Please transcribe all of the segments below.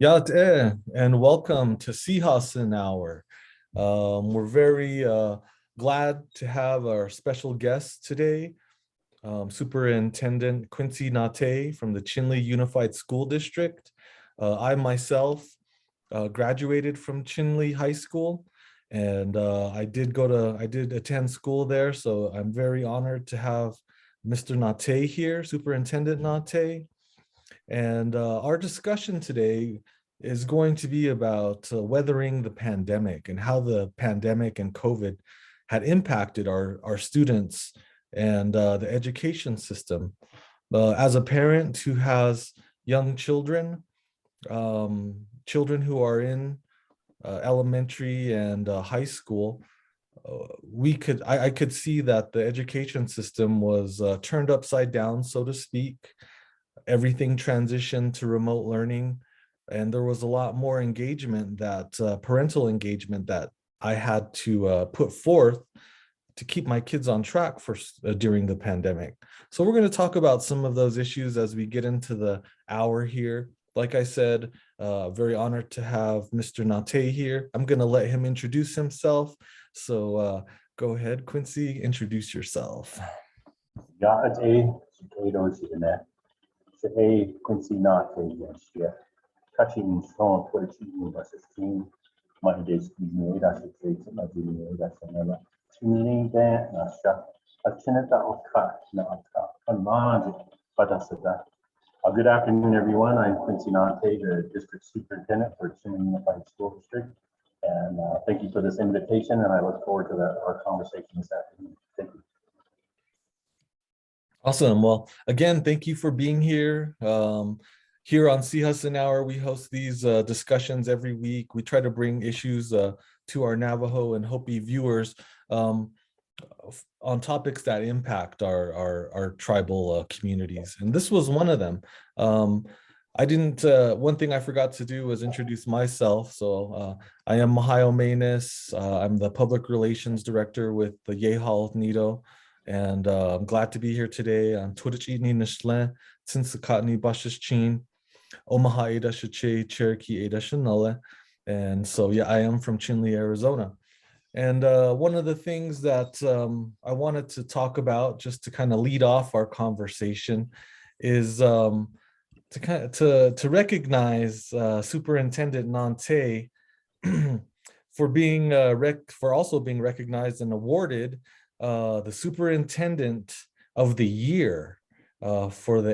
Yat and welcome to Sihasin Hour. We're very glad to have our special guest today, Superintendent Quincy Natay from the Chinle Unified School District. I myself graduated from Chinle High School, and I did attend school there. So I'm very honored to have Mr. Natay here, Superintendent Natay. And our discussion today is going to be about weathering the pandemic and how the pandemic and COVID had impacted our students and the education system. As a parent who has young children, children who are in elementary and high school, I could see that the education system was turned upside down, so to speak. Everything transitioned to remote learning, and there was a lot more engagement that parental engagement that I had to put forth to keep my kids on track for during the pandemic. So we're going to talk about some of those issues as we get into the hour here. Like I said, very honored to have Mr. Natay here. I'm going to let him introduce himself. So go ahead, Quincy, introduce yourself. Say Quincy Natay year. Touching strong for the team versus team. My days me that should say to my junior that's another. Tuning that Nasha. A chineta of cut, not a large, but that's that. Good afternoon, everyone. I'm Quincy Natay, the district superintendent for Chinle Unified School District. And thank you for this invitation, and I look forward to our conversation this afternoon. Thank you. Awesome. Well, again, thank you for being here. Here on Sihasin Hour, we host these discussions every week. We try to bring issues to our Navajo and Hopi viewers on topics that impact our tribal communities. And this was one of them. One thing I forgot to do was introduce myself. So I am Mahayo Manus. I'm the public relations director with the Yehal Nido. And I'm glad to be here today on Twitchini Nishle, Tinsakatni Bashishchin, Omaha Ada Shache, Cherokee Ada Shanale. And so, yeah, I am from Chinle, Arizona. And one of the things that I wanted to talk about, just to kind of lead off our conversation, is to recognize Superintendent Natay for also being recognized and awarded the Superintendent of the Year for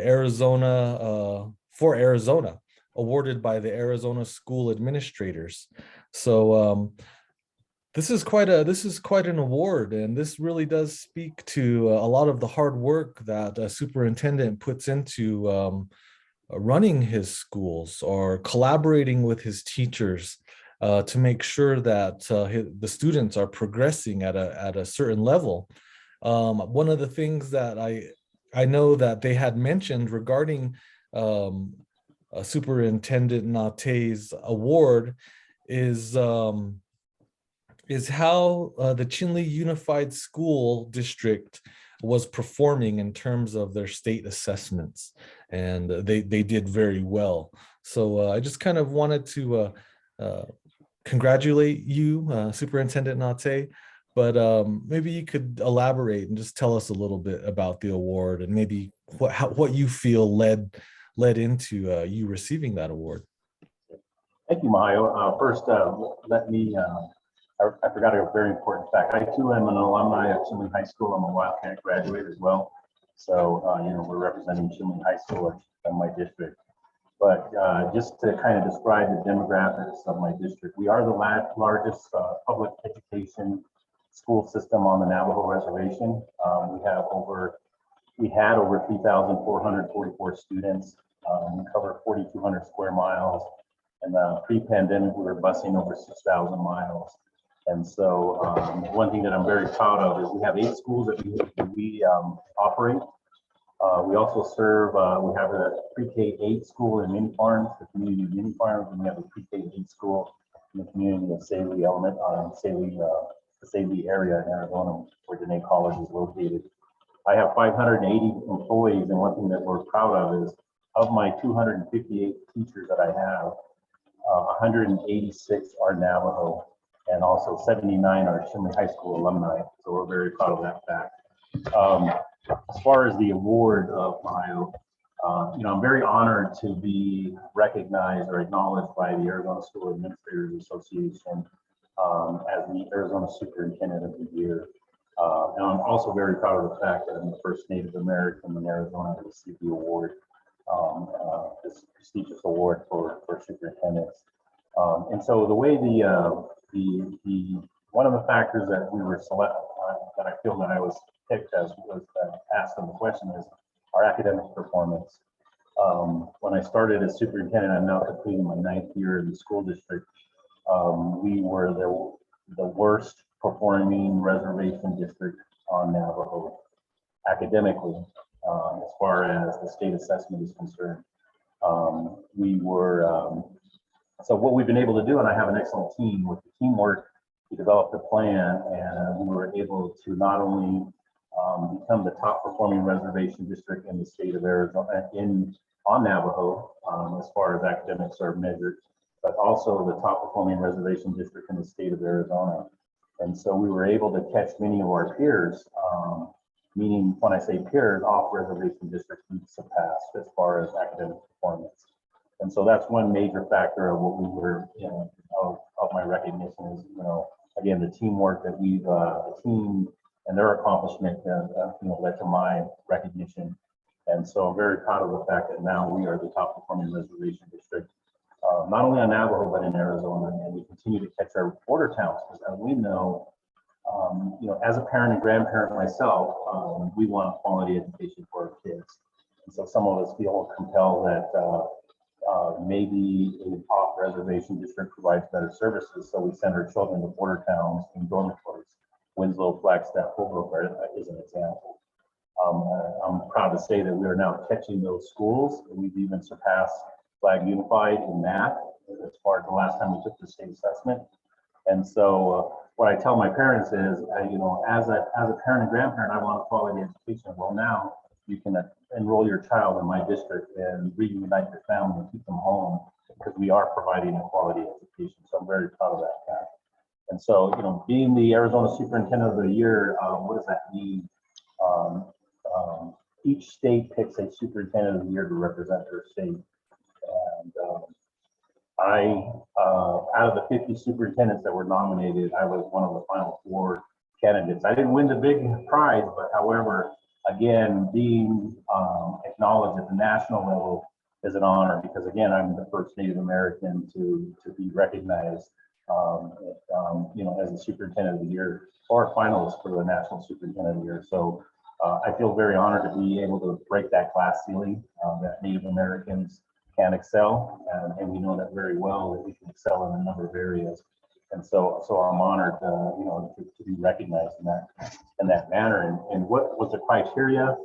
Arizona, awarded by the Arizona School Administrators. So this is quite an award, and this really does speak to a lot of the hard work that a superintendent puts into running his schools or collaborating with his teachers to make sure that the students are progressing at a certain level. One of the things that I know that they had mentioned regarding Superintendent Natay's award is how the Chinle Unified School District was performing in terms of their state assessments, and they did very well. So I just kind of wanted to congratulate you, Superintendent Natay, but maybe you could elaborate and just tell us a little bit about the award and maybe what you feel led into you receiving that award. Thank you, Mahayo. First, let me, I forgot a very important fact. I too am an alumni of Chinle High School. I'm a Wildcat graduate as well. So, we're representing Chinle High School in my district. But just to kind of describe the demographics of my district, we are the largest public education school system on the Navajo Reservation. We had over 3,444 students. We cover 4,200 square miles. And pre-pandemic, we were busing over 6,000 miles. And so one thing that I'm very proud of is we have 8 schools that we operate. We also serve, we have a pre-K-8 school in Mini Farms, the community of Mini Farms, and we have a pre-K-8 school in the community of the Saley area in Arizona, where Dene College is located. I have 580 employees, and one thing that we're proud of is, of my 258 teachers that I have, 186 are Navajo, and also 79 are Chinle High School alumni. So we're very proud of that fact. As far as the award of Ohio, I'm very honored to be recognized or acknowledged by the Arizona School Administrators Association as the Arizona Superintendent of the Year. And I'm also very proud of the fact that I'm the first Native American in Arizona to receive the award, this prestigious award for superintendents. And so the way one of the factors that we were that I feel that I was picked as was asked in the question is our academic performance. When I started as superintendent, I'm now completing my 9th year in the school district. We were the worst performing reservation district on Navajo academically, as far as the state assessment is concerned. So what we've been able to do, and I have an excellent team, with the teamwork, we developed a plan, and we were able to not only become the top performing reservation district in the state of Arizona on Navajo, as far as academics are measured, but also the top performing reservation district in the state of Arizona. And so we were able to catch many of our peers, meaning when I say peers, off reservation districts we surpassed as far as academic performance. And so that's one major factor of what we were, of my recognition is, again, the teamwork that the team and their accomplishment, led to my recognition. And so I'm very proud of the fact that now we are the top performing reservation district, not only on Navajo, but in Arizona. And we continue to catch our border towns, because as we know, as a parent and grandparent myself, we want quality education for our kids. And so some of us feel compelled that maybe an off-reservation district provides better services, so we send our children to border towns and dormitories. Winslow, Flagstaff, Holbrook is an example. I'm proud to say that we are now catching those schools. We've even surpassed Flag Unified in math as far as the last time we took the state assessment. And so what I tell my parents is, as a parent and grandparent, I want a quality education. Well, now you can enroll your child in my district and reunite your family and keep them home, because we are providing a quality education. So I'm very proud of that fact. And so, being the Arizona Superintendent of the Year, what does that mean? Each state picks a Superintendent of the Year to represent their state. And out of the 50 superintendents that were nominated, I was one of the final 4 candidates. I didn't win the big prize, but however, again, being acknowledged at the national level is an honor, because again, I'm the first Native American to be recognized, as the Superintendent of the Year, or a finalist for the National Superintendent of the Year. So I feel very honored to be able to break that glass ceiling, that Native Americans can excel, and we know that very well, that we can excel in a number of areas. And so I'm honored, to be recognized in that manner. And what was the criteria?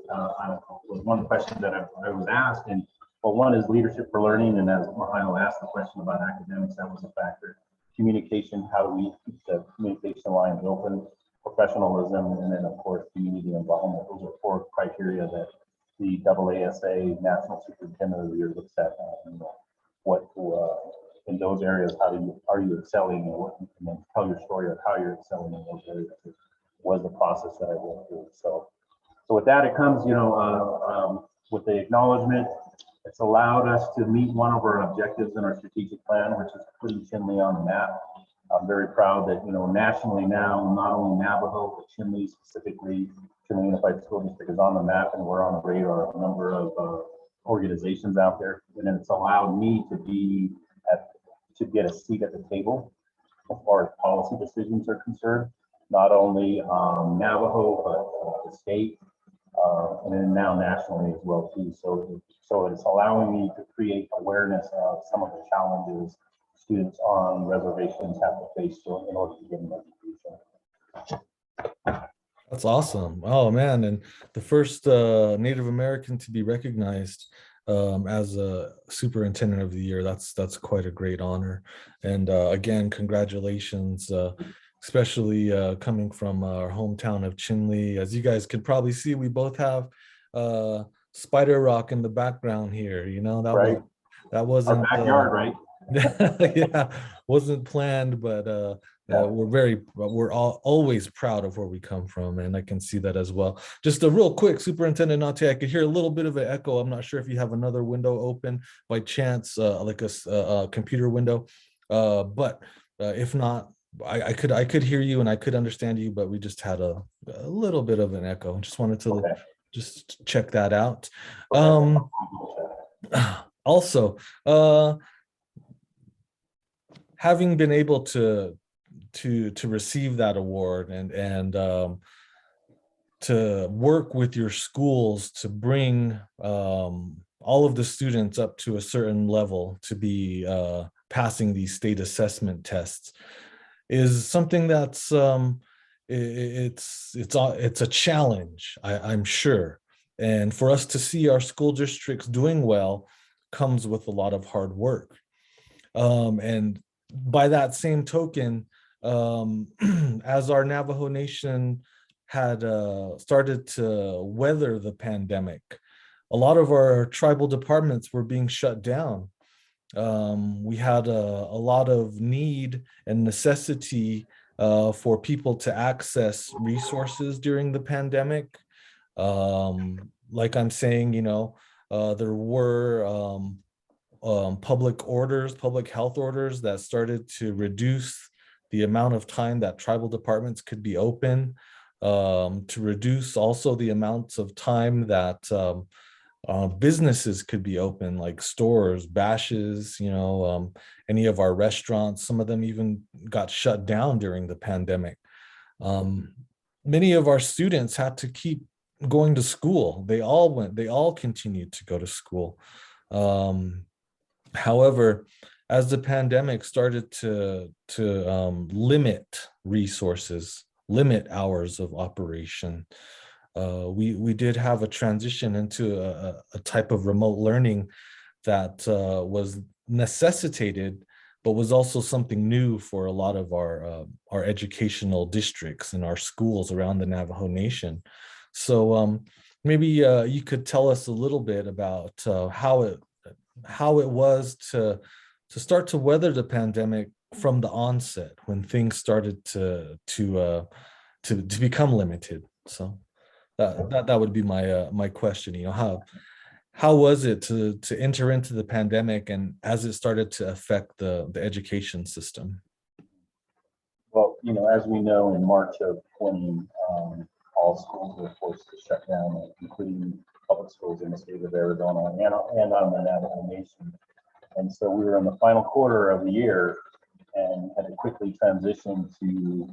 Was one question that I was asked. And well, one is leadership for learning, and as Mahino asked the question about academics, that was a factor. Communication, how do we keep the communication lines open? Professionalism, and then of course community involvement. Those are 4 criteria that the AASA National Superintendent of the Year looks at. What in those areas, are you excelling, and then tell your story of how you're excelling in those areas. Was the process that I went through. So with that, it comes, with the acknowledgement. It's allowed us to meet one of our objectives in our strategic plan, which is putting Chinle on the map. I'm very proud that, nationally now, not only Navajo, but Chinle specifically, Chinle Unified School District is on the map, and we're on the radar of a number of organizations out there. And then it's allowed me to get a seat at the table as far as policy decisions are concerned, not only Navajo, but the state, and then now nationally as well too. So it's allowing me to create awareness of some of the challenges students on reservations have to face in order to get an education. That's awesome. Oh man, and the first Native American to be recognized as a Superintendent of the Year, that's quite a great honor. And again, congratulations, especially coming from our hometown of Chinle. As you guys can probably see, we both have Spider Rock in the background here. That right. that wasn't our backyard, right? Yeah, wasn't planned, but Yeah. we're all always proud of where we come from, and I can see that as well. Just a real quick, Superintendent Natay, I could hear a little bit of an echo. I'm not sure if you have another window open by chance, like a computer window, but if not, I could hear you and I could understand you, but we just had a little bit of an echo. Just wanted to Okay. just check that out. Okay. Also, having been able to receive that award and to work with your schools to bring all of the students up to a certain level to be passing these state assessment tests is something that's it's a challenge, I'm sure. And for us to see our school districts doing well comes with a lot of hard work. And by that same token, as our Navajo Nation had started to weather the pandemic, a lot of our tribal departments were being shut down. We had a lot of need and necessity for people to access resources during the pandemic. Like I'm saying, there were public health orders that started to reduce the amount of time that tribal departments could be open, to reduce also the amounts of time that businesses could be open, like stores, bashes, any of our restaurants. Some of them even got shut down during the pandemic. Um, Many of our students had to keep going to school. They all continued to go to school. Um, However, as the pandemic started to limit resources, limit hours of operation, we did have a transition into a type of remote learning that was necessitated, but was also something new for a lot of our educational districts and our schools around the Navajo Nation. So maybe you could tell us a little bit about how it was to start to weather the pandemic from the onset when things started to become limited. So that would be my question. How was it to enter into the pandemic and as it started to affect the education system? Well, as we know, in March of 20, all schools were forced to shut down, including public schools in the state of Arizona and on the Navajo Nation. And so we were in the final quarter of the year and had to quickly transition to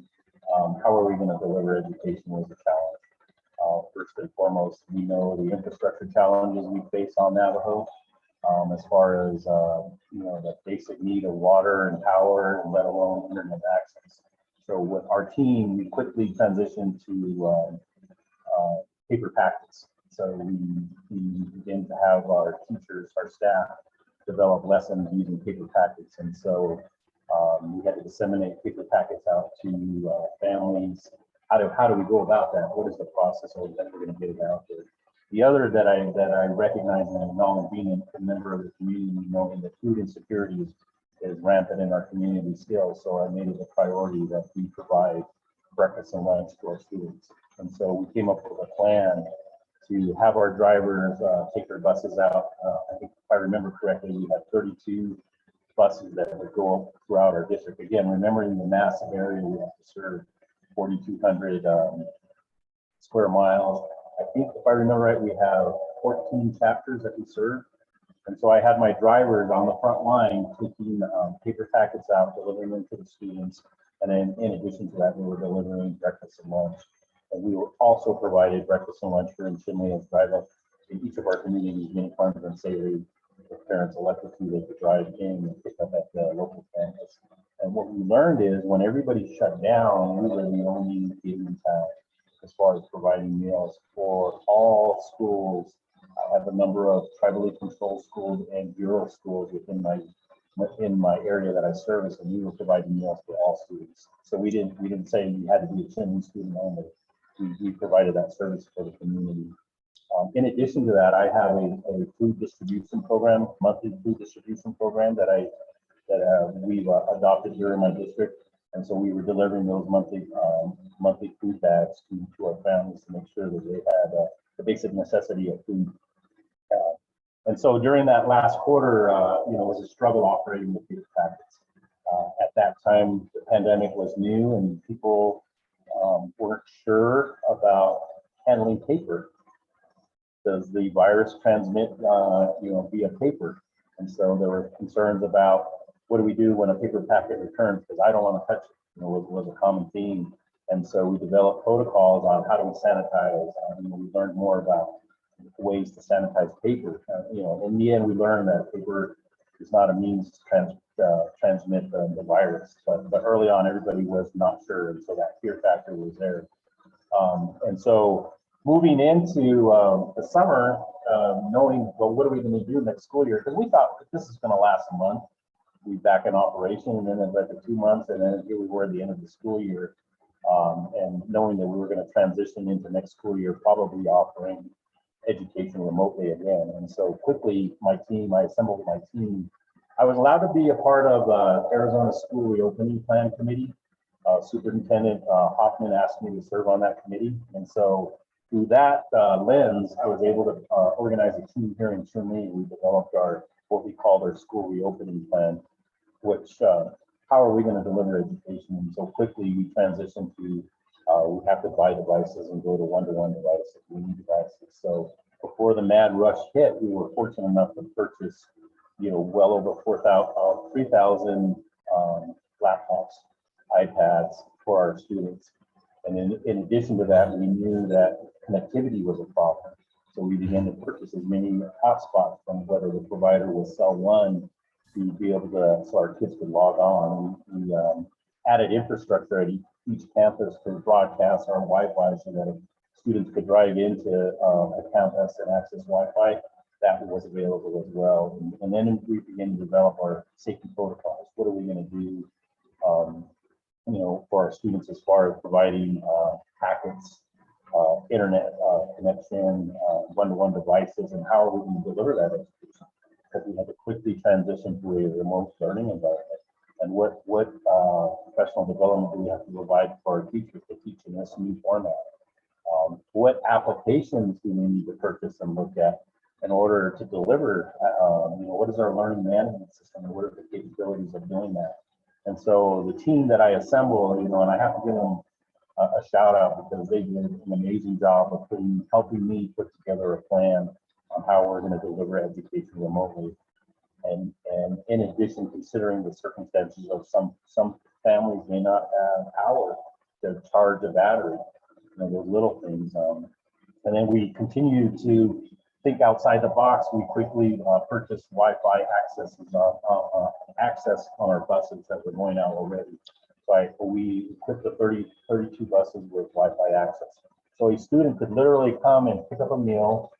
how are we going to deliver education was a challenge. First and foremost, we know the infrastructure challenges we face on Navajo, as far as the basic need of water and power, and let alone internet access. So with our team, we quickly transitioned to paper packets. So we began to have our teachers, our staff, develop lessons using paper packets, and so we had to disseminate paper packets out to families. How do we go about that? What is the process that we're going to get it out there? The other that I recognize and acknowledge, being a member of the community, knowing that food insecurity is rampant in our community still. So I made it a priority that we provide breakfast and lunch to our students. And so we came up with a plan to have our drivers take their buses out. I think if I remember correctly, we had 32 buses that would go throughout our district. Again, remembering the massive area we have to serve, 4,200 square miles. I think if I remember right, we have 14 chapters that we serve. And so I had my drivers on the front line taking paper packets out, delivering them to the students. And then in addition to that, we were delivering breakfast and lunch. And we were also provided breakfast and lunch here in Chinle as drive up in each of our communities, many farms and savory. If parents elected to, they could drive in and pick up at the local campus. And what we learned is when everybody shut down, we were the only game in town as far as providing meals for all schools. I have a number of tribally controlled schools and bureau schools within my area that I service, and we were providing meals for all students. So we didn't say you had to be a Chinle student only. We provided that service for the community. In addition to that, I have a food distribution program, monthly food distribution program that I that we've adopted here in my district. And so we were delivering those monthly food bags to our families to make sure that they had the basic necessity of food. And so during that last quarter, it was a struggle operating the paper packets. At that time, the pandemic was new and people weren't sure about handling paper. Does the virus transmit, via paper? And so there were concerns about what do we do when a paper packet returns, because I don't want to touch it, was a common theme. And so we developed protocols on how do we sanitize. We learned more about ways to sanitize paper. In the end, we learned that paper is not a means to transmit the virus. But early on, everybody was not sure, and so that fear factor was there. And so moving into the summer, knowing, well, what are we going to do next school year? Because we thought that this is going to last a month, be back in operation, and then it led to 2 months, and then here we were at the end of the school year, and knowing that we were going to transition into next school year, probably offering education remotely again. And so quickly, I assembled my team. I was allowed to be a part of Arizona School Reopening Plan Committee. Superintendent Hoffman asked me to serve on that committee. And so through that lens, I was able to organize a team here in Chinle. We developed what we called our school reopening plan, which how are we going to deliver education? And so quickly we transitioned to we have to buy devices and go to one-to-one devices. We need devices. So before the mad rush hit, we were fortunate enough to purchase, well over 3,000 laptops, iPads for our students. And in addition to that, we knew that connectivity was a problem. So we began to purchase as many hotspots from whether the provider was cell one to be able to, so our kids could log on. We added infrastructure at each campus to broadcast our Wi-Fi so that if students could drive into a campus and access Wi-Fi, that was available as well. And then we began to develop our safety protocols. What are we going to do, for our students as far as providing packets, internet connection, one-to-one devices, and how are we going to deliver that education? Because we had to quickly transition to a remote learning environment. And what professional development do we have to provide for our teachers to teach in this new format? What applications do we need to purchase and look at in order to deliver? What is our learning management system, and what are the capabilities of doing that? And so the team that I assembled, and I have to give them a shout out because they did an amazing job of helping me put together a plan on how we're going to deliver education remotely. And in addition, considering the circumstances of some families may not have power to charge a battery, those little things. And then we continue to think outside the box. We quickly purchased Wi-Fi access on our buses that were going out already. So we equipped the 32 buses with Wi-Fi access. So a student could literally come and pick up a meal,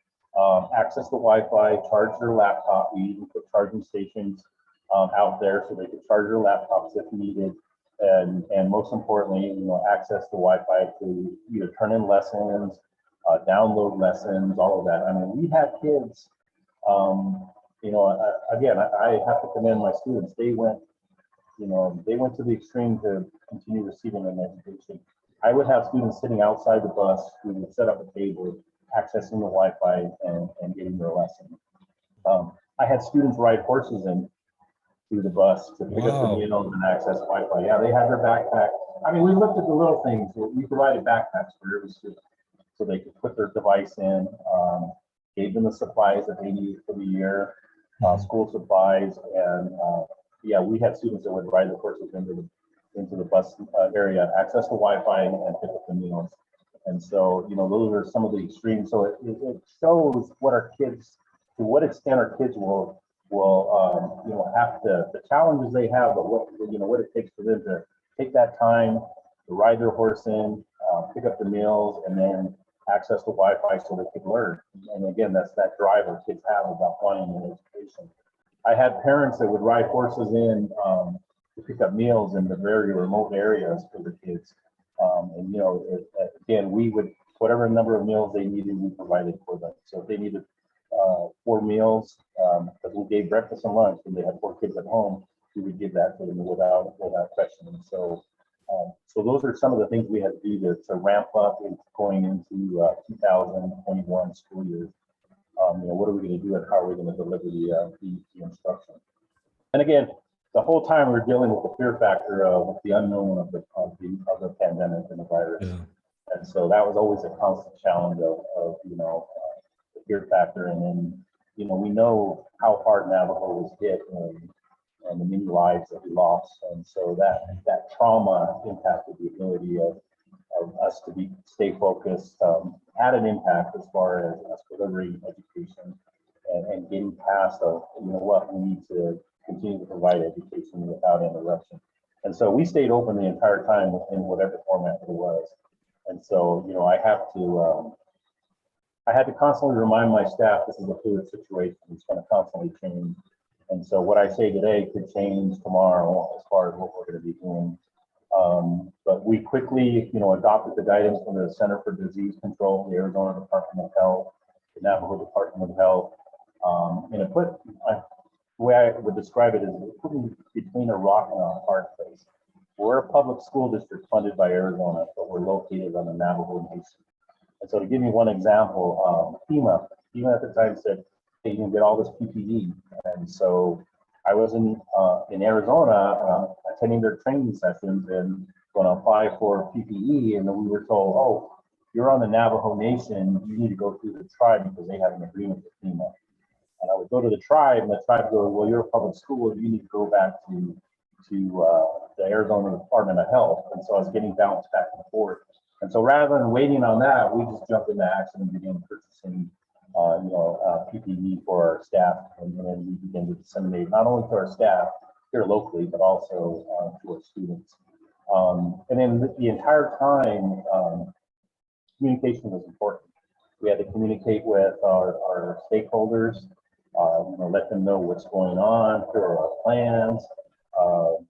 access the Wi-Fi, charge their laptop. We even put charging stations out there so they could charge their laptops if needed. And most importantly, access the Wi-Fi to either turn in lessons, download lessons, all of that. I mean, we had kids, again, I have to commend my students. They went to the extreme to continue receiving an education. I would have students sitting outside the bus who would set up a table, accessing the Wi-Fi and getting their lesson. I had students ride horses in to the bus to pick up the meals and access Wi-Fi. Yeah, they had their backpack. I mean, we looked at the little things. We provided backpacks for every student so they could put their device in, gave them the supplies that they needed for the year, school supplies, and we had students that would ride the horses into the bus area, access the Wi-Fi, and pick up the meals. And so, those are some of the extremes. So it shows what our kids, to what extent our kids will have the challenges they have, but what it takes for them to take that time to ride their horse in, pick up the meals, and then access the Wi-Fi so they can learn. And again, that's that drive our kids have about wanting an education. I had parents that would ride horses in to pick up meals in the very remote areas for the kids. Again, we would, whatever number of meals they needed, we provided for them. So if they needed 4 meals, because we gave breakfast and lunch and they had 4 kids at home, we would give that to them without question. And so, so those are some of the things we had to do to ramp up in going into 2021 school year. What are we going to do and how are we going to deliver the instruction? And again, the whole time we're dealing with the fear factor of the unknown of the pandemic and the virus. Yeah. And so that was always a constant challenge of the fear factor. And then, we know how hard Navajo was hit and the many lives that we lost. And so that trauma impacted the ability of us to stay focused, had an impact as far as us delivering education and getting past what we need to continue to provide education without interruption. And so we stayed open the entire time in whatever format it was. And so, I had to constantly remind my staff, this is a fluid situation, it's going to constantly change. And so what I say today could change tomorrow as far as what we're going to be doing. But we quickly, adopted the guidance from the Center for Disease Control, the Arizona Department of Health, the Navajo Department of Health, and it put, the way I would describe it is it put me between a rock and a hard place. We're a public school district funded by Arizona, but we're located on the Navajo Nation. And so to give you one example, FEMA at the time said, hey, you can get all this PPE. And so I was in Arizona attending their training sessions and going to apply for PPE. And then we were told, oh, you're on the Navajo Nation, you need to go through the tribe because they have an agreement with FEMA. And I would go to the tribe and the tribe goes, well, you're a public school, you need to go back to the Arizona Department of Health. And so I was getting bounced back and forth. And so rather than waiting on that, we just jumped into action and began purchasing PPE for our staff. And then we began to disseminate not only to our staff here locally, but also to our students. And then the entire time, communication was important. We had to communicate with our stakeholders, let them know what's going on, here are our plans.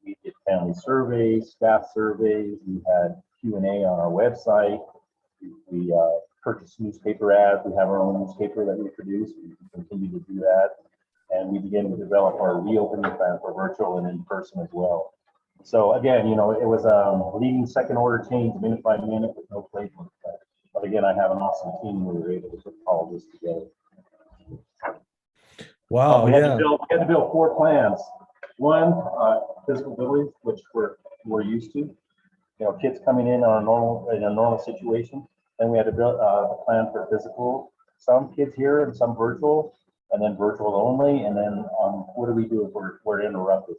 We did family surveys, staff surveys. We had Q&A on our website. We purchased newspaper ads. We have our own newspaper that we produce. We continue to do that. And we began to develop our reopening plan for virtual and in person as well. So again, it was leading second order change minute by minute with no playbook. But again, I have an awesome team who were able to put all this together. Wow, we had to build 4 plans. One, physical abilities, which we're used to. Kids coming in on a normal situation. Then we had to build a plan for physical. Some kids here and some virtual, and then virtual only. And then what do we do if we're interrupted?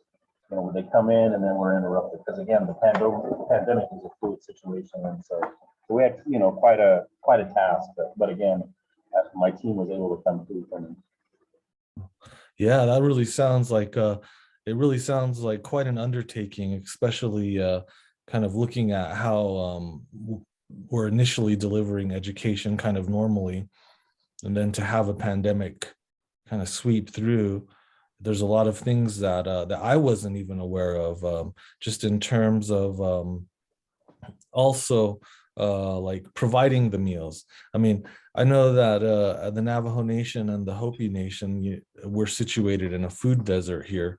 When they come in and then we're interrupted, because again, the pandemic is a fluid situation, and so we had quite a task. But again, my team was able to come through from it. Yeah, that really sounds like it really sounds like quite an undertaking, especially kind of looking at how we're initially delivering education kind of normally, and then to have a pandemic kind of sweep through. There's a lot of things that that I wasn't even aware of, just in terms of also like providing the meals. I mean, I know that the Navajo Nation and the Hopi Nation, we're situated in a food desert here,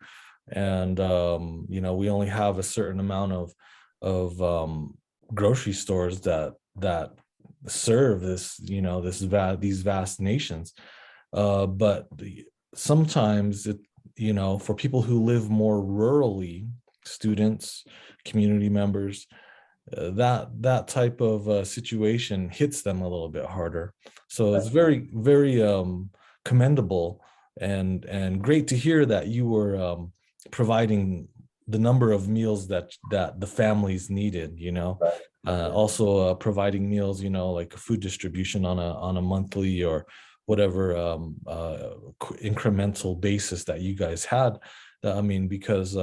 and we only have a certain amount of grocery stores that serve this these vast nations, but sometimes for people who live more rurally, students, community members, that type of situation hits them a little bit harder. So it's very, very commendable and great to hear that you were providing the number of meals that the families needed. Also providing meals, like food distribution on a monthly or whatever incremental basis that you guys had. I mean, because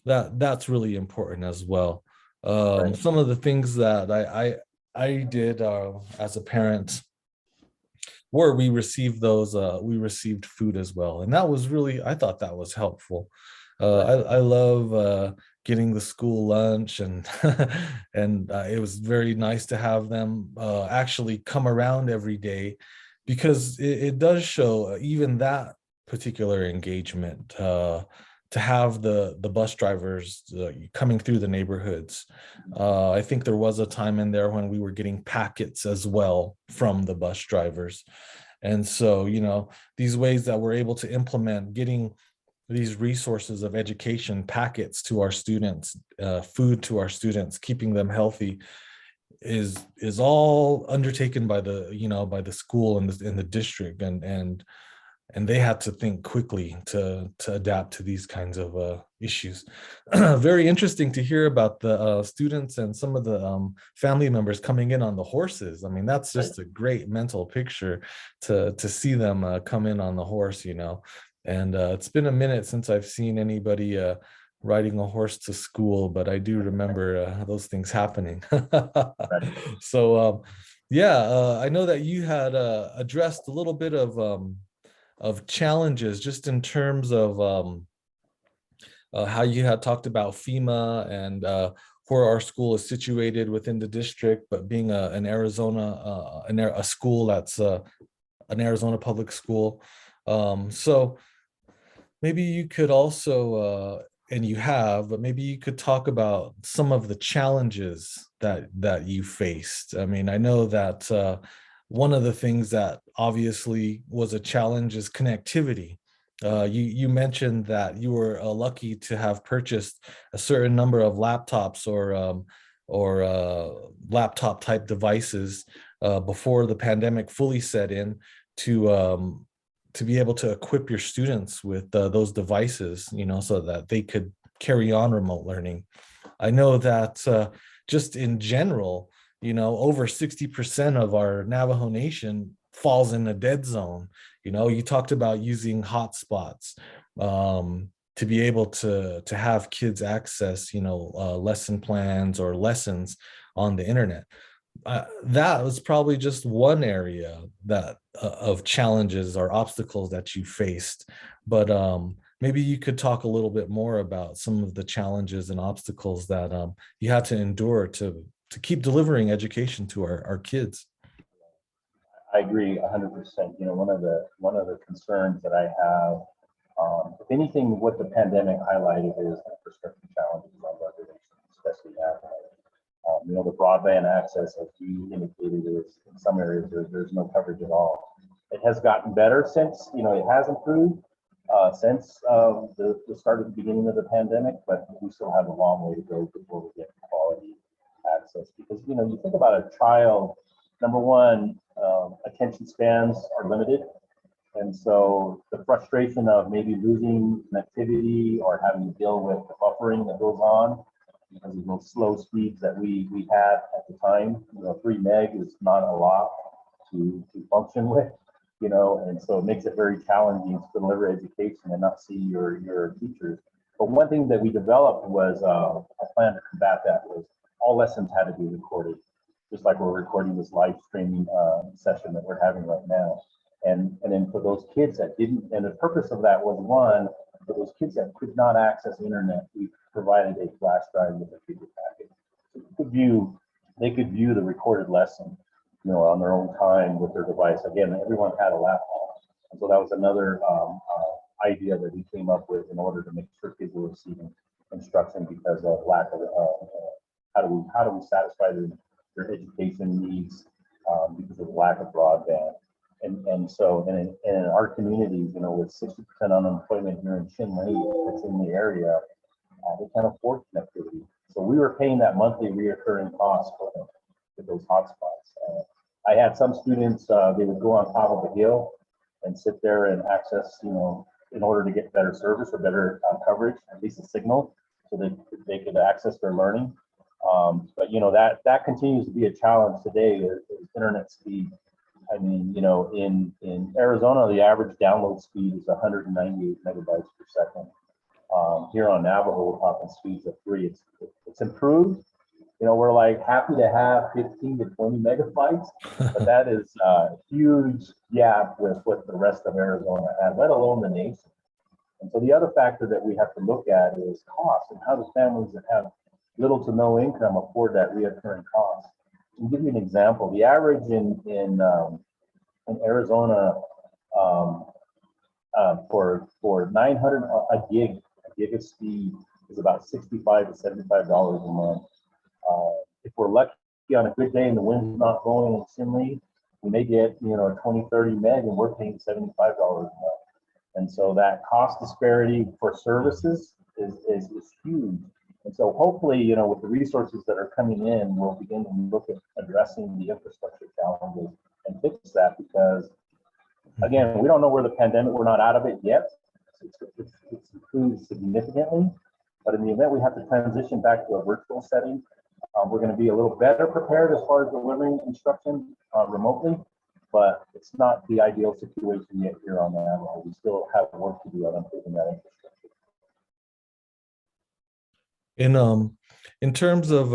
that's really important as well. Some of the things that I did as a parent were we received food as well, and that was really, I thought that was helpful. I love getting the school lunch, and and it was very nice to have them actually come around every day, because it does show even that particular engagement to have the bus drivers coming through the neighborhoods. I think there was a time in there when we were getting packets as well from the bus drivers. And so, these ways that we're able to implement getting these resources of education, packets to our students, food to our students, keeping them healthy is all undertaken by the school and the district, and they had to think quickly to adapt to these kinds of issues. Very interesting to hear about the students and some of the family members coming in on the horses. I mean, that's just a great mental picture to see them come in on the horse, And it's been a minute since I've seen anybody riding a horse to school, but I do remember those things happening. So, I know that you had addressed a little bit of challenges just in terms of how you had talked about FEMA and where our school is situated within the district, but being an Arizona, a school that's an Arizona public school. So maybe you could also, and you have, but maybe you could talk about some of the challenges that you faced. I mean, I know that one of the things that obviously was a challenge is connectivity. You mentioned that you were lucky to have purchased a certain number of laptops or laptop type devices before the pandemic fully set in to be able to equip your students with those devices, so that they could carry on remote learning. I know that just in general, over 60% of our Navajo Nation falls in a dead zone. You talked about using hotspots to be able to have kids access, lesson plans or lessons on the internet. That was probably just one area that of challenges or obstacles that you faced, but maybe you could talk a little bit more about some of the challenges and obstacles that you had to endure to keep delivering education to our kids. I agree 100%. One of the concerns that I have, if anything, what the pandemic highlighted is infrastructure challenges on reservations, especially now. The broadband access, as you indicated, is in some areas there's no coverage at all. It has gotten better since, it has improved since the start of the beginning of the pandemic, but we still have a long way to go before we get quality access. Because, you think about a child, number one, attention spans are limited. And so the frustration of maybe losing connectivity or having to deal with the buffering that goes on because of those slow speeds that we had at the time, 3 meg is not a lot to function with, and so it makes it very challenging to deliver education and not see your teachers. But one thing that we developed was a plan to combat that was all lessons had to be recorded, just like we're recording this live streaming session that we're having right now. And then for those kids that didn't, and the purpose of that was one, for those kids that could not access the internet, we provided a flash drive with a video packet. So they could view the recorded lesson, on their own time with their device. Again, everyone had a laptop. And so that was another idea that we came up with in order to make sure kids were receiving instruction because of lack of how do we satisfy their education needs because of the lack of broadband. And so in our communities, with 60% unemployment here in Chinle, that's in the area, they can't afford connectivity. So we were paying that monthly reoccurring cost for those hotspots. I had some students, they would go on top of a hill and sit there and access, in order to get better service or better coverage, at least a signal, so that they could access their learning. But that continues to be a challenge today is internet speed. I mean, in Arizona, the average download speed is 198 megabytes per second. Here on Navajo, we're talking speeds of 3. It's improved. We're like happy to have 15 to 20 megabytes, but that is a huge gap with what the rest of Arizona has, let alone the nation. And so the other factor that we have to look at is cost and how do families that have little to no income afford that reoccurring cost. To give you an example, the average in Arizona for 900 a gig gig speed is about $65 to $75 a month. If we're lucky on a good day and the wind's not blowing in Chinle, we may get 20, 30 meg, and we're paying $75 a month. And so that cost disparity for services is huge. And so hopefully, with the resources that are coming in, we'll begin to look at addressing the infrastructure challenges and fix that, because again, we don't know where the pandemic, we're not out of it yet. It's improved significantly, but in the event we have to transition back to a virtual setting, we're going to be a little better prepared as far as delivering instruction remotely, but it's not the ideal situation yet here on the Navajo. We still have work to do on improving that infrastructure. In terms of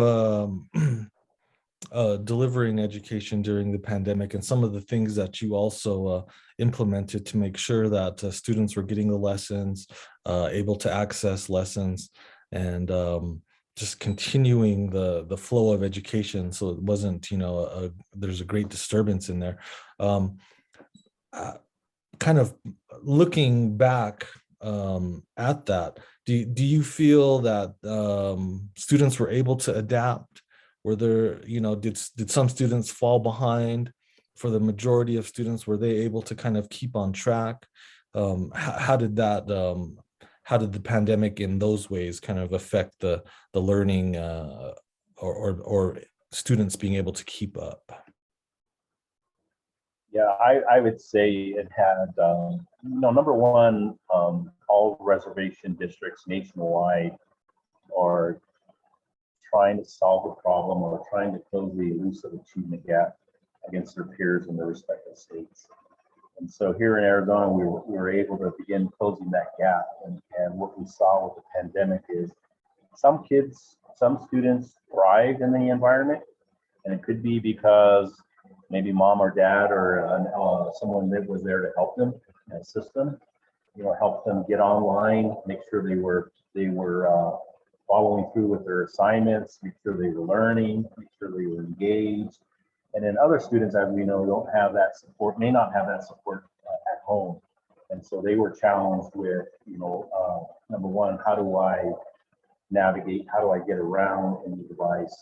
delivering education during the pandemic, and some of the things that you also implemented to make sure that students were getting the lessons, able to access lessons, and just continuing the flow of education, so it wasn't there's a great disturbance in there. Kind of looking back at that, do you feel that students were able to adapt? Were there, did some students fall behind? For the majority of students, were they able to kind of keep on track? How did the pandemic in those ways kind of affect the learning or students being able to keep up? Yeah, I would say it had, number one, all reservation districts nationwide are trying to solve the problem or trying to close the elusive achievement gap against their peers in their respective states. And so here in Arizona, we were able to begin closing that gap. And what we saw with the pandemic is some students thrived in the environment, and it could be because maybe mom or dad or someone that was there to help them and assist them, help them get online, make sure they were following through with their assignments, make sure they were learning, make sure they were engaged. And then other students, as we know, don't have that support, may not have that support at home. And so they were challenged with, number one, how do I navigate? How do I get around in the device?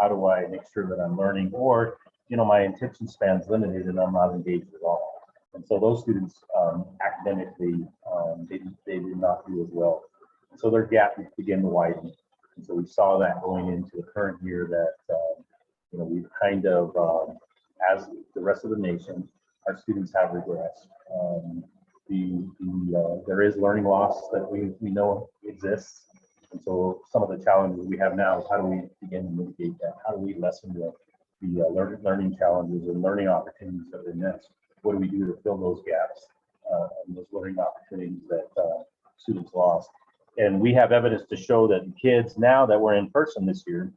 How do I make sure that I'm learning? Or, my attention span's limited and I'm not engaged at all. And so those students academically, they did not do as well. And so their gap began to widen. And so we saw that going into the current year that, we've kind of, as the rest of the nation, our students have regressed. There is learning loss that we know exists. And so some of the challenges we have now is how do we begin to mitigate that? How do we lessen the learning challenges and learning opportunities that we miss? What do we do to fill those gaps and those learning opportunities that students lost? And we have evidence to show that the kids now that we're in person this year,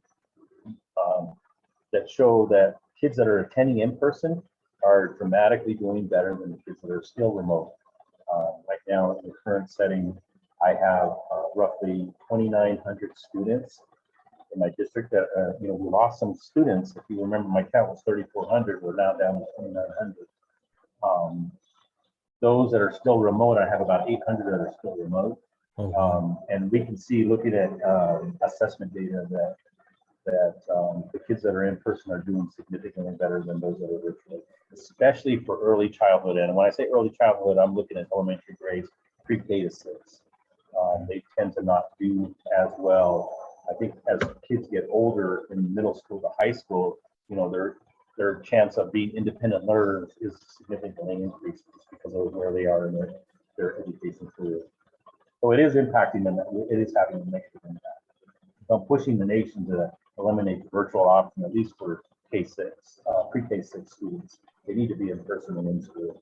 that show that kids that are attending in person are dramatically doing better than the kids that are still remote. Right now, in the current setting, I have roughly 2,900 students in my district that, we lost some students. If you remember, my count was 3,400. We're now down to 2,900. Those that are still remote, I have about 800 that are still remote. And we can see, looking at assessment data, that the kids that are in person are doing significantly better than those that are virtually, especially for early childhood. And when I say early childhood, I'm looking at elementary grades, pre-K to 6. They tend to not do as well. I think as kids get older in middle school to high school, their chance of being independent learners is significantly increased just because of where they are in their education career. So it is impacting them. It is having a negative impact. So I'm pushing the nation to eliminate the virtual option, at least for K6, pre-K6 students. They need to be in person and in school.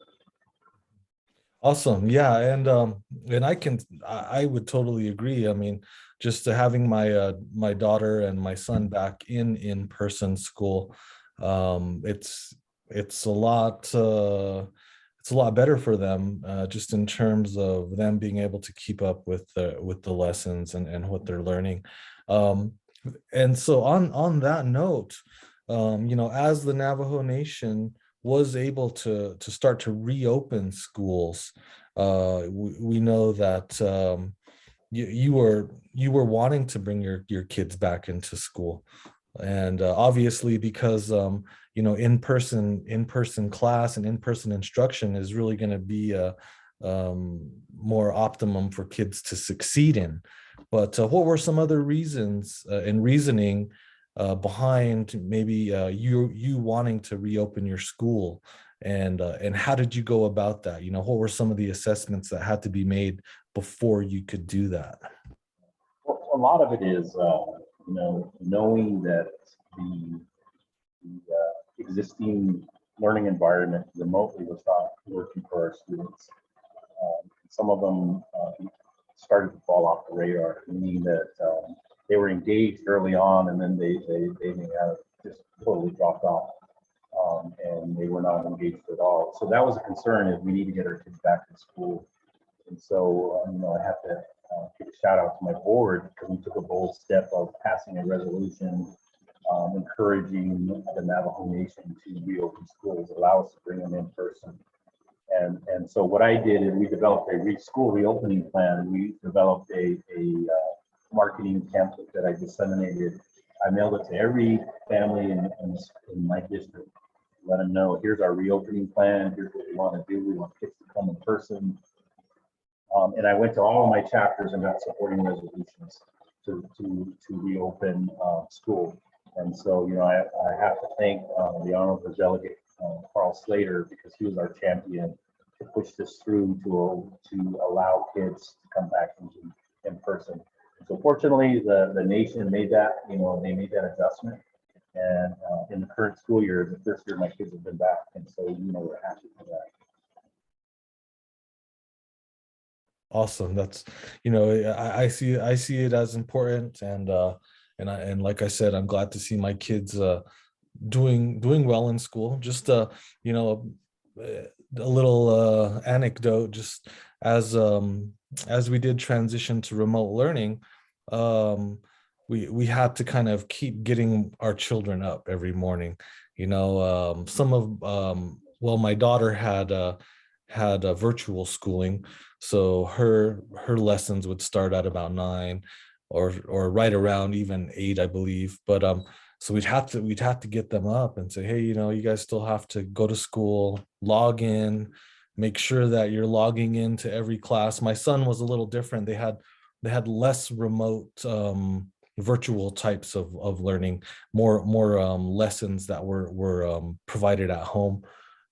Awesome. Yeah. And I would totally agree. I mean, just having my daughter and my son back in person school, it's a lot better for them, just in terms of them being able to keep up with the lessons and what they're learning. And so on that note, as the Navajo Nation was able to start to reopen schools, we know that you were wanting to bring your kids back into school, and obviously because in person class and in-person instruction is really going to be more optimum for kids to succeed in. But what were some other reasons and reasoning behind maybe you wanting to reopen your school, and how did you go about that? What were some of the assessments that had to be made before you could do that? Well, a lot of it is, knowing that the existing learning environment remotely was not working for our students. Some of them started to fall off the radar, meaning that they were engaged early on and then they may have just totally dropped off, and they were not engaged at all. So that was a concern, is we need to get our kids back to school. And so, I have to give a shout out to my board, because we took a bold step of passing a resolution encouraging the Navajo Nation to reopen schools, allow us to bring them in person. And so what I did is we developed a school reopening plan. We developed a marketing template that I disseminated. I mailed it to every family in my district. Let them know, here's our reopening plan. Here's what we want to do. We want kids to come in person. And I went to all of my chapters and got supporting resolutions to reopen school. And so, I have to thank the Honorable Delegate Carl Slater, because he was our champion to push this through to allow kids to come back in person. So fortunately, the nation made that, they made that adjustment. And in the current school year, the first year my kids have been back. And so, we're happy for that. Awesome. That's, I see it as important, and like I said, I'm glad to see my kids doing well in school. Just you know a little anecdote, just as we did transition to remote learning, we had to kind of keep getting our children up every morning. Some of well, my daughter had virtual schooling, so her lessons would start at about 9, or right around even 8, I believe. But so we'd have to get them up and say, hey, you guys still have to go to school, log in, make sure that you're logging into every class. My son was a little different. They had less remote virtual types of learning, more lessons that were provided at home,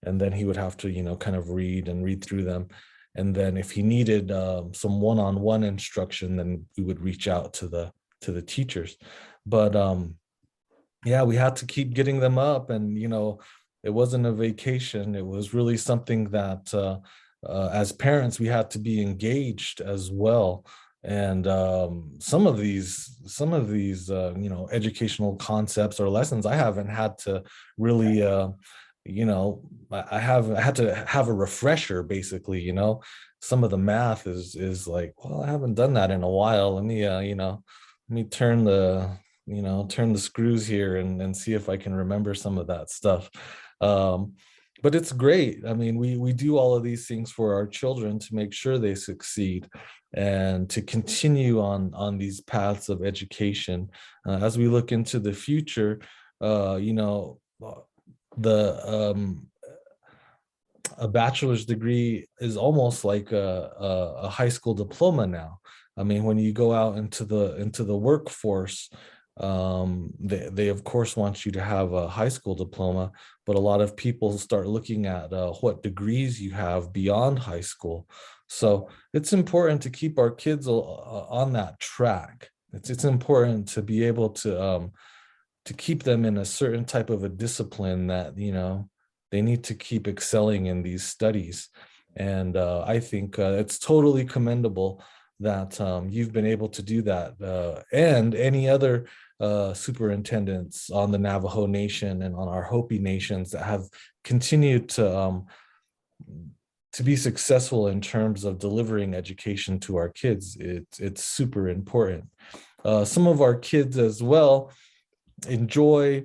and then he would have to kind of read through them. And then if he needed some one-on-one instruction, then we would reach out to the teachers. But yeah, we had to keep getting them up, and it wasn't a vacation. It was really something that as parents we had to be engaged as well. And some of these educational concepts or lessons I haven't had to really I had to have a refresher, basically. Some of the math is like, well, I haven't done that in a while. Let me turn the screws here and see if I can remember some of that stuff. But it's great. I mean, we do all of these things for our children to make sure they succeed and to continue on these paths of education. As we look into the future, the a bachelor's degree is almost like a high school diploma now. I mean, when you go out into the workforce, they of course want you to have a high school diploma, but a lot of people start looking at what degrees you have beyond high school. So it's important to keep our kids on that track. It's important to be able to keep them in a certain type of a discipline that they need to keep excelling in these studies. And I think it's totally commendable that you've been able to do that, and any other superintendents on the Navajo Nation and on our Hopi nations that have continued to be successful in terms of delivering education to our kids. It's super important. Some of our kids as well enjoy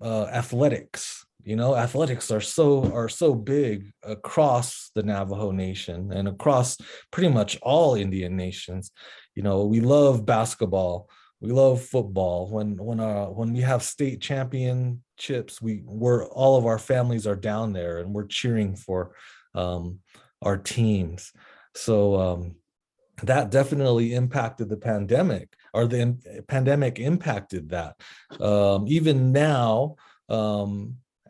athletics. You know, athletics are so big across the Navajo Nation and across pretty much all Indian nations. You know, we love basketball, we love football. When we have state championships, we're all of our families are down there and we're cheering for um, our teams. So that definitely impacted the pandemic, or the pandemic impacted that. Even now,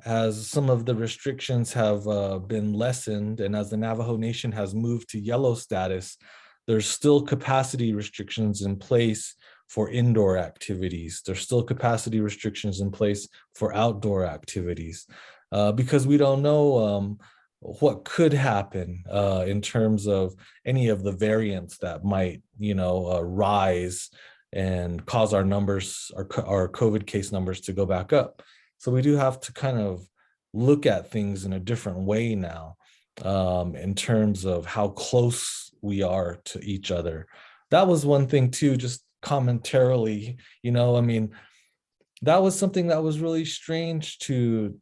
as some of the restrictions have been lessened, and as the Navajo Nation has moved to yellow status, there's still capacity restrictions in place for indoor activities. There's still capacity restrictions in place for outdoor activities, because we don't know what could happen in terms of any of the variants that might, rise and cause our numbers, our COVID case numbers to go back up. So we do have to kind of look at things in a different way now, in terms of how close we are to each other. That was one thing too, just commentarily, I mean, that was something that was really strange to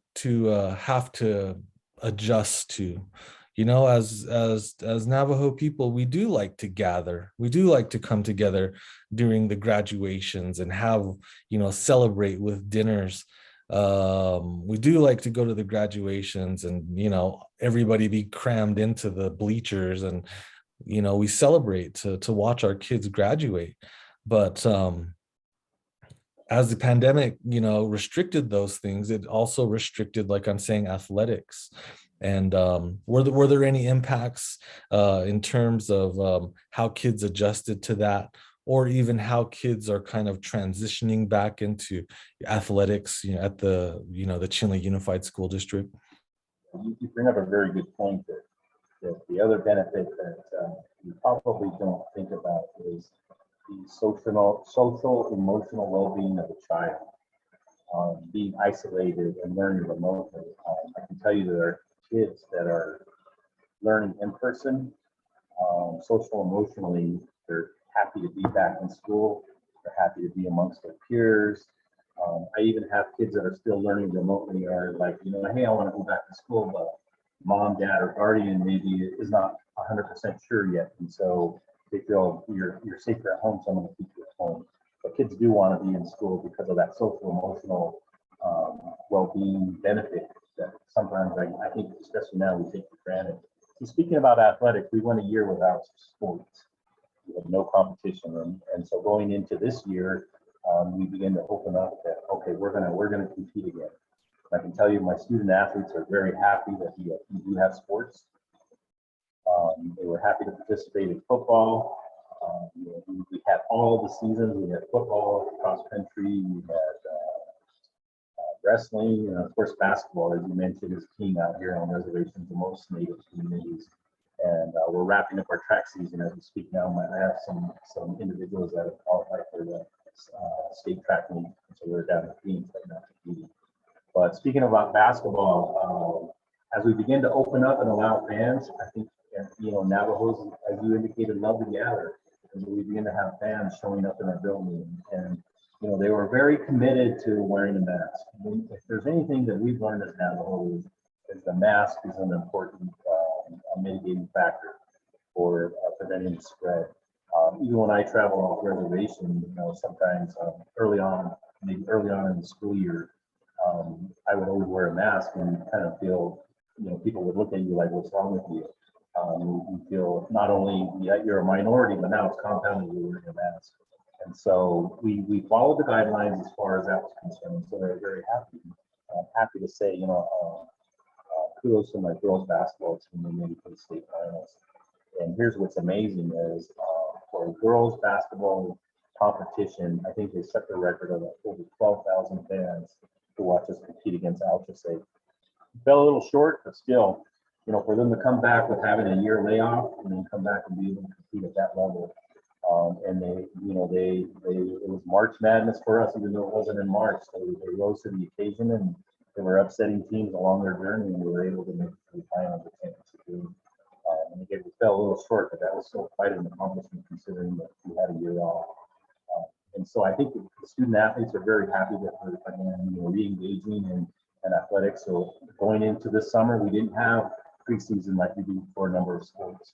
have to adjust to. As Navajo people, we do like to gather, we do like to come together during the graduations and have, celebrate with dinners. We do like to go to the graduations and, everybody be crammed into the bleachers, and we celebrate to watch our kids graduate. But as the pandemic, restricted those things, it also restricted, like I'm saying, athletics. And were there any impacts in terms of how kids adjusted to that, or even how kids are kind of transitioning back into athletics, at the Chinle Unified School District? You bring up a very good point there. That the other benefit that you probably don't think about is the social, emotional well-being of the child. Being isolated and learning remotely. I can tell you there are kids that are learning in person, social emotionally, they're happy to be back in school. They're happy to be amongst their peers. I even have kids that are still learning remotely, are like, hey, I want to go back to school, but mom, dad, or guardian maybe is not 100% sure yet. And so they feel you're safer at home, so I'm going to keep you at home. But kids do want to be in school because of that social emotional well-being benefit that sometimes I think, especially now, we take for granted. So speaking about athletics, we went a year without sports. We had no competition, and so going into this year, we begin to open up that, okay, we're gonna compete again. I can tell you, my student athletes are very happy that we do have sports. They were happy to participate in football. We had all the seasons. We had football, cross country, we had wrestling, and of course basketball, as you mentioned, is king out here on reservations in most native communities. And we're wrapping up our track season as we speak now. I have some individuals that have qualified for the state track meet, so we're down in Phoenix right now competing. But speaking about basketball, as we begin to open up and allow fans, I think Navajos, as you indicated, love to gather. And we begin to have fans showing up in our building, and they were very committed to wearing a mask. If there's anything that we've learned as Navajos, is the mask is an important mitigating factor for preventing the spread. Even when I travel off reservation, sometimes maybe early on in the school year, I would always wear a mask and kind of feel, people would look at you like, what's wrong with you? You feel not only that you're a minority, but now it's compounded you're wearing a mask. And so we followed the guidelines as far as that was concerned. So they're very happy. I'm happy to say, kudos to my girls basketball team. They made it to the state finals. And here's what's amazing is for girls basketball competition, I think they set the record of over 12,000 fans to watch us compete against Ultra Safe. Fell a little short, but still, for them to come back with having a year layoff and then come back and be able to compete at that level. And it was March Madness for us, even though it wasn't in March. So they rose to the occasion, and they were upsetting teams along their journey, and we were able to make it to the final of the championship game. And again, we fell a little short, but that was still quite an accomplishment considering that we had a year off. And so I think the student athletes are very happy that we're re-engaging and athletics. So going into this summer, we didn't have preseason like we do for a number of sports.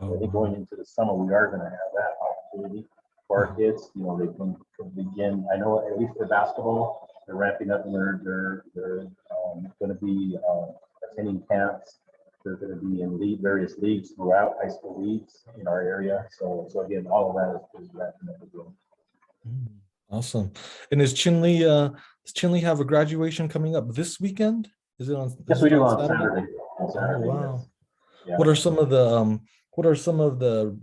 Oh, I think going into the summer, we are going to have that opportunity for our kids. You know, they can begin. I know at least for basketball, they're ramping up and they're going to be attending camps. They're going to be in various leagues throughout, high school leagues in our area. So again, all of that is ramping up as well. Awesome. And does Chinle have a graduation coming up this weekend? Is it on? Yes, we do on Saturday. On Saturday, oh, wow. yes. Yeah. What are some of the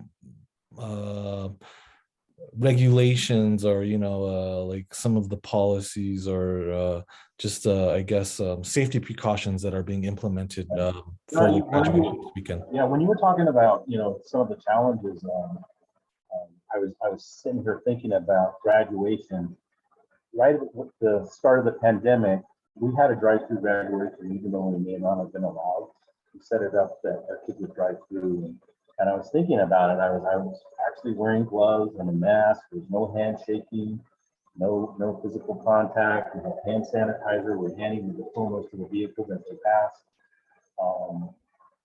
regulations, or like some of the policies, or just I guess safety precautions that are being implemented for the graduation this weekend? Yeah, when you were talking about some of the challenges, I was sitting here thinking about graduation. Right at the start of the pandemic, we had a drive-through graduation, even though we may not have been allowed. We set it up that our kids would drive through, and I was thinking about it. I was actually wearing gloves and a mask. There's no handshaking, no physical contact. We had hand sanitizer. We're handing the diplomas to the vehicles as they pass.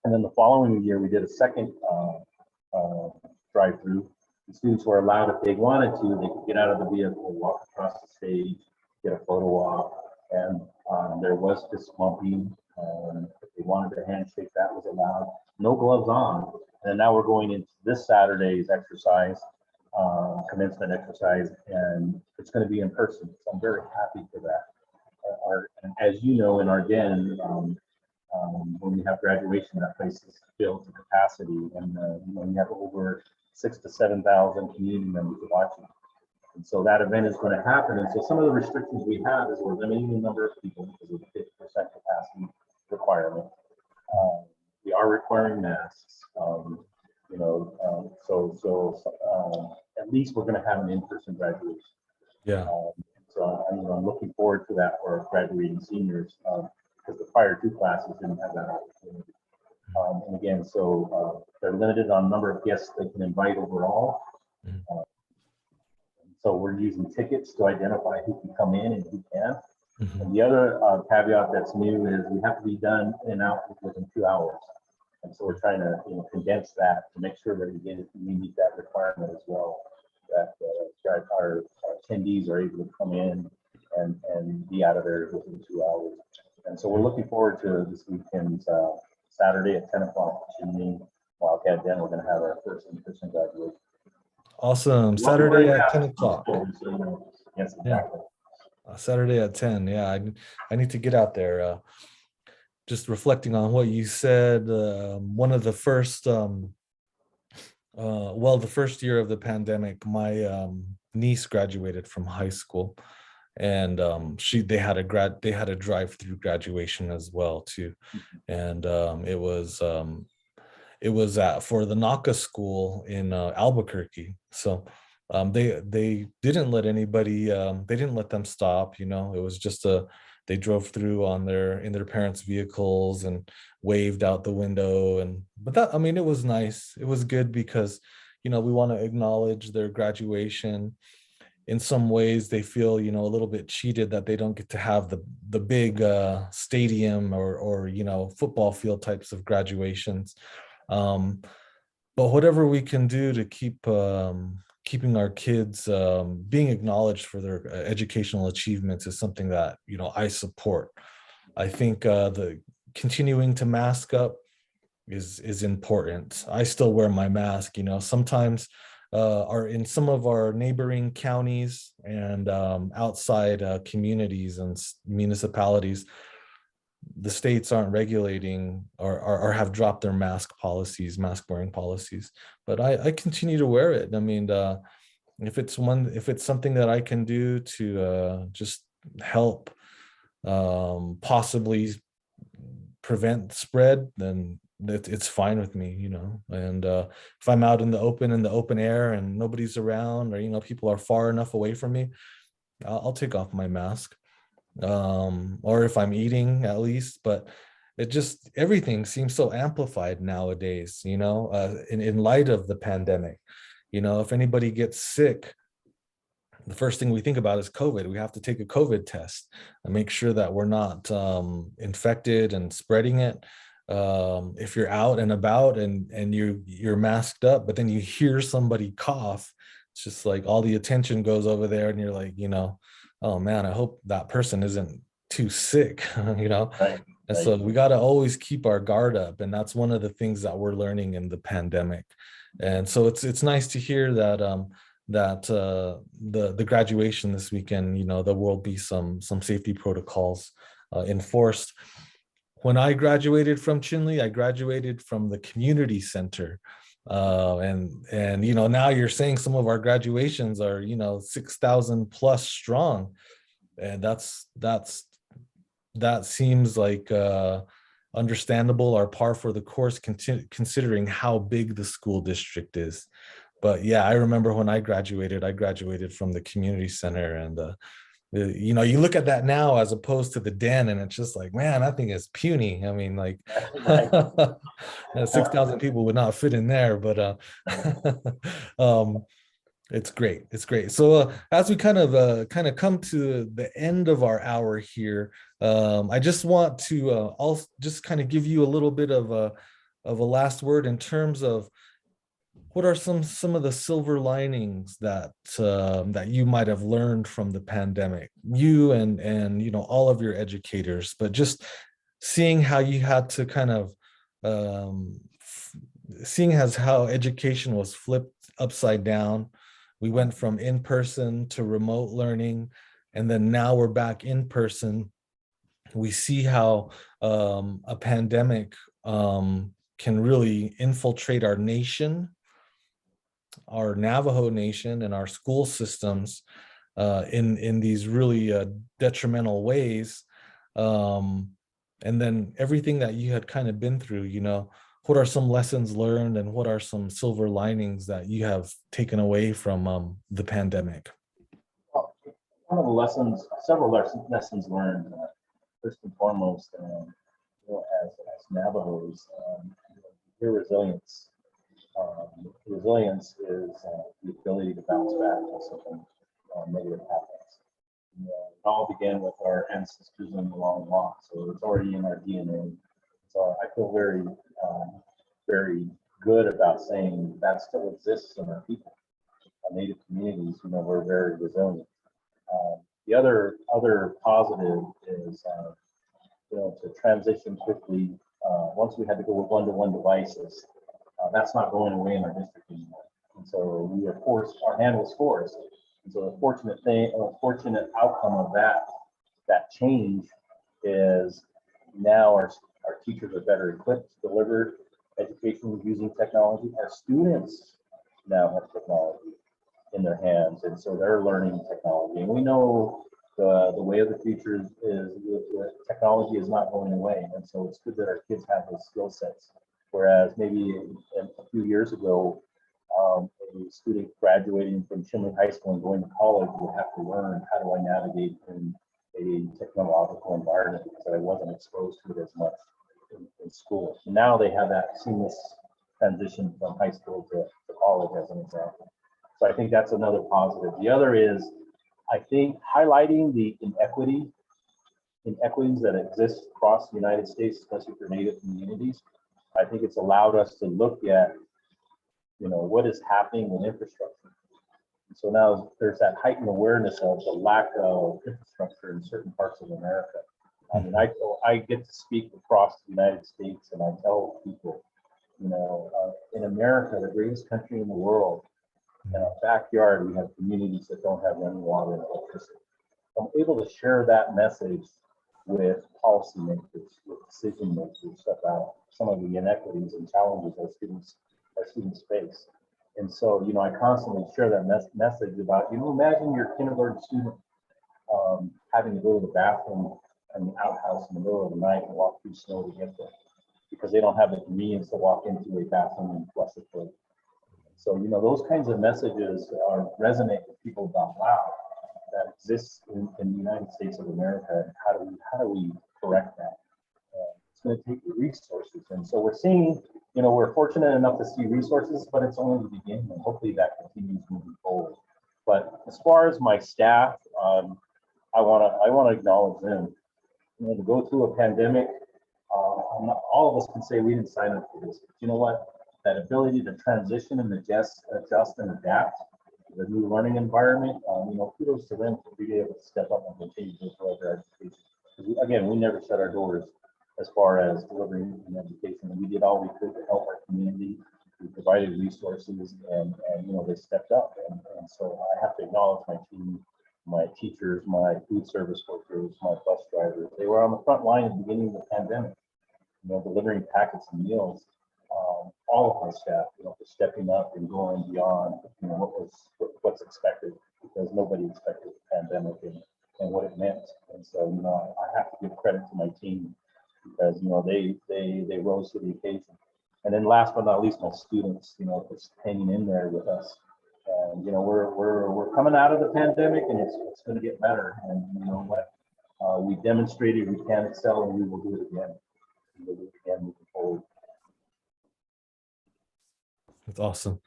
And then the following year, we did a second drive-through. The students were allowed, if they wanted to, they could get out of the vehicle, walk across the stage, get a photo op, and there was fist bumping. If they wanted to handshake, that was allowed. No gloves on. And now we're going into this Saturday's exercise, commencement exercise, and it's going to be in person. So I'm very happy for that. And as you know, in our den, when we have graduation, that place is filled to capacity, and you have over 6,000 to 7,000 community members watching. And so that event is going to happen. And so some of the restrictions we have is we're limiting the number of people because of the 50% capacity requirement. We are requiring masks. At least we're going to have an in-person graduation. Yeah. So I'm looking forward to that for graduating seniors, because the prior two classes didn't have that opportunity. And again, so they're limited on number of guests they can invite overall. So we're using tickets to identify who can come in and who can't. And the other caveat that's new is we have to be done in and out within 2 hours. And so we're trying to condense that to make sure that we meet that requirement as well, that our attendees are able to come in and be out of there within 2 hours. And so we're looking forward to this weekend's Saturday at 10 o'clock. Wildcat Den, we're going to have our first in-person graduation. Awesome. Saturday at 10 o'clock. Yes, exactly. Saturday at 10. Yeah, I need to get out there. Just reflecting on what you said, one of the first, the first year of the pandemic, my niece graduated from high school, and they had a drive-through graduation as well too, and it was for the NACA school in Albuquerque. So they didn't let anybody, they didn't let them stop. It was just they drove through in their parents' vehicles and waved out the window. It was nice. It was good because, we want to acknowledge their graduation. In some ways, they feel, a little bit cheated that they don't get to have the big stadium or football field types of graduations. But whatever we can do to keeping our kids being acknowledged for their educational achievements is something that I support. I think the continuing to mask up is important. I still wear my mask. Sometimes in some of our neighboring counties and outside communities and municipalities, the states aren't regulating or have dropped their mask wearing policies, but I continue to wear it. If it's something that I can do to just help possibly prevent spread, then it's fine with me, and if I'm out in the open air and nobody's around, or people are far enough away from me, I'll take off my mask. Or if I'm eating, at least. But everything seems so amplified nowadays, in light of the pandemic. If anybody gets sick, the first thing we think about is COVID. We have to take a COVID test and make sure that we're not infected and spreading it. If you're out and about and you're masked up, but then you hear somebody cough, it's just like all the attention goes over there, and you're like, oh man, I hope that person isn't too sick, Right. And Right. so we got to always keep our guard up, and that's one of the things that we're learning in the pandemic. And so it's nice to hear that the graduation this weekend, there will be some safety protocols enforced. When I graduated from Chinle, I graduated from the community center. And now you're saying some of our graduations are 6,000 plus strong, and that seems like understandable or par for the course, considering how big the school district is. But yeah, I remember when I graduated from the community center, and you look at that now as opposed to the den, and it's just like, man, I think it's puny. I mean, like Right. 6,000 people would not fit in there, but um, it's great. It's great. So as we kind of come to the end of our hour here, I just want to also just kind of give you a little bit of a last word in terms of what are some of the silver linings that that you might have learned from the pandemic, you and all of your educators, but just seeing how you had to kind of seeing as how education was flipped upside down. We went from in-person to remote learning, and then now we're back in person. We see how a pandemic can really infiltrate our nation, our Navajo Nation, and our school systems in these really detrimental ways. And then everything that you had kind of been through, what are some lessons learned, and what are some silver linings that you have taken away from the pandemic? Well, one of the lessons, several lessons learned. First and foremost, as Navajos, your resilience. Resilience is the ability to bounce back when something negative happens. It all began with our ancestors in the long walk, so it's already in our DNA. So I feel very good about saying that still exists in our people. Our Native communities, we're very resilient. The other positive is, to transition quickly. Once we had to go with one-to-one devices, that's not going away in our district anymore. And so we were forced, our hand was forced. And so the fortunate outcome of that change is now our teachers are better equipped to deliver education using technology. Our students now have technology in their hands, and so they're learning technology. And we know the way of the future is technology is not going away, and so it's good that our kids have those skill sets. Whereas maybe a few years ago, a student graduating from Chinle High School and going to college would have to learn, how do I navigate in a technological environment, because I wasn't exposed to it as much in school. And now they have that seamless transition from high school to college, as an example. So I think that's another positive. The other is, I think, highlighting the inequities that exist across the United States, especially for Native communities. I think it's allowed us to look at, what is happening in infrastructure. And so now there's that heightened awareness of the lack of infrastructure in certain parts of America. I mean, I get to speak across the United States, and I tell people, in America, the greatest country in the world, in our backyard, we have communities that don't have running water and electricity. I'm able to share that message with policymakers, with decision makers about some of the inequities and challenges our students face. And so, I constantly share that message about, imagine your kindergarten student having to go to the bathroom in the outhouse in the middle of the night and walk through snow to get there, because they don't have the convenience to walk into a bathroom and flush the toilet. So, those kinds of messages resonate with people about, wow, that exists in the United States of America, and how do we correct that? It's going to take resources, and so we're seeing, we're fortunate enough to see resources, but it's only the beginning, and hopefully that continues moving forward. But As far as my staff, I want to acknowledge them. You know, to go through a pandemic, all of us can say we didn't sign up for this. But you know what? That ability to transition and adjust and adapt to the new learning environment. You know, kudos to them for being able to step up and continue to grow their education. Again, we never shut our doors as far as delivering an education. We did all we could to help our community. We provided resources, and you know, they stepped up. And so I have to acknowledge my team, my teachers, my food service workers, my bus drivers. They were on the front line at the beginning of the pandemic, you know, delivering packets and meals. All of my staff, you know, for stepping up and going beyond, you know, what's expected, because nobody expected the pandemic and what it meant. And so, you know, I have to give credit to my team, because, you know, they rose to the occasion. And then last but not least, my students, you know, just hanging in there with us. And, you know, we're coming out of the pandemic, and it's going to get better. And you know what? We demonstrated we can excel, and we will do it again. We will do it again moving forward. That's awesome.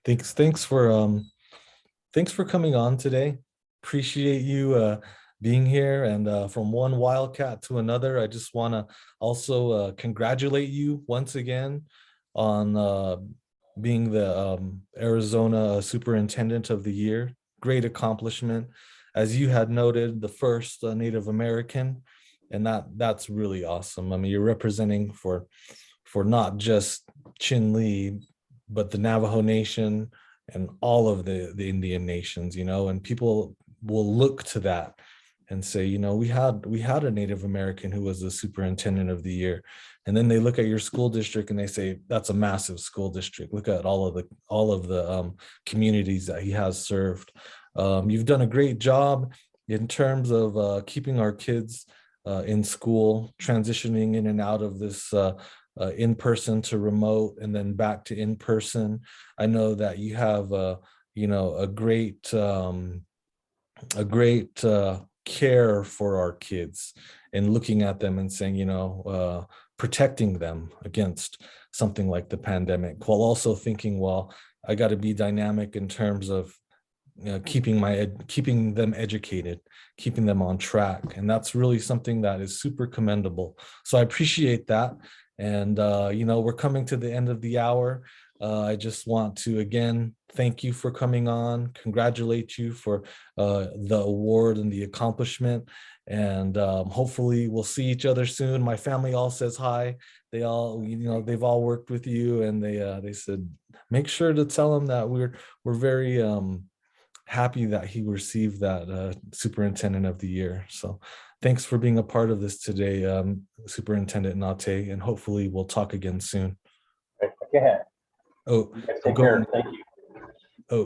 Thanks for coming on today. Appreciate you being here. And from one Wildcat to another, I just want to also congratulate you once again on being the Arizona Superintendent of the Year. Great accomplishment. As you had noted, the first Native American, and that's really awesome. I mean, you're representing for not just Chinle, but the Navajo Nation and all of the Indian nations, you know, and people will look to that and say, you know, we had a Native American who was the Superintendent of the Year. And then they look at your school district and they say, that's a massive school district. Look at all of the communities that he has served. You've done a great job in terms of keeping our kids in school, transitioning in and out of this in-person to remote and then back to in-person. I know that you have you know, a great care for our kids and looking at them and saying, you know, protecting them against something like the pandemic, while also thinking, well, I got to be dynamic in terms of, you know, keeping them educated, keeping them on track. And that's really something that is super commendable. So I appreciate that. And, you know, we're coming to the end of the hour. I just want to, again, thank you for coming on, congratulate you for the award and the accomplishment. And hopefully we'll see each other soon. My family all says hi. They all, you know, they've all worked with you, and they said, make sure to tell them that we're very happy that he received that Superintendent of the Year. So thanks for being a part of this today, Superintendent Natay, and hopefully we'll talk again soon. Go ahead. Oh, Take care. Thank you. Oh.